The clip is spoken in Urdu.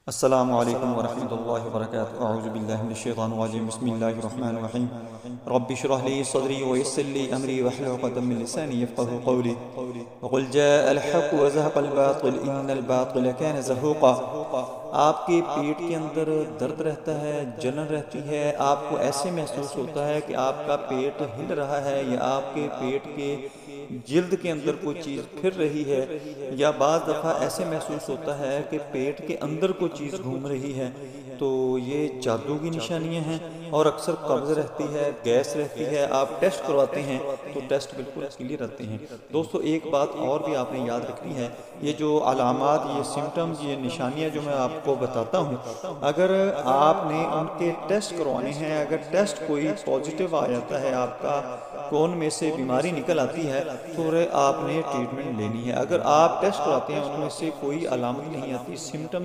السلام علیکم ورحمۃ اللہ وبرکاتہ اعوذ باللہ من الشیطان الرجیم بسم اللہ الرحمن الرحیم رب اشرح لي صدری ويسر لي امری واحلل عقدۃ من لسانی یفقهوا قولی وقل جاء الحق وزهق الباطل ان الباطل كان زهوقا۔ آپ کے پیٹ کے اندر درد رہتا ہے، جلن رہتی ہے، آپ کو ایسے محسوس ہوتا ہے کہ آپ کا پیٹ ہل رہا ہے یا آپ کے پیٹ کے جلد کے اندر کوئی چیز پھر رہی ہے، یا بعض دفعہ ایسے محسوس ہوتا ہے کہ پیٹ کے اندر کوئی چیز گھوم رہی ہے، تو یہ جادو کی نشانیاں ہیں۔ اور اکثر قبض رہتی ہے، گیس رہتی ہے، آپ ٹیسٹ کرواتے ہیں تو ٹیسٹ بالکل کلیئر رہتے ہیں۔ دوستو ایک بات اور بھی آپ نے یاد رکھنی ہے، یہ جو علامات، یہ سمٹمز، یہ نشانیاں جو میں آپ کو بتاتا ہوں، اگر آپ نے ان کے ٹیسٹ کروانے ہیں، اگر ٹیسٹ کوئی پازیٹیو آ جاتا ہے، آپ کا کون میں سے بیماری نکل آتی ہے، تو آپ نے ٹریٹمنٹ لینی ہے۔ اگر آپ ٹیسٹ کراتے ہیں ان میں سے کوئی علامت نہیں آتی، سمٹم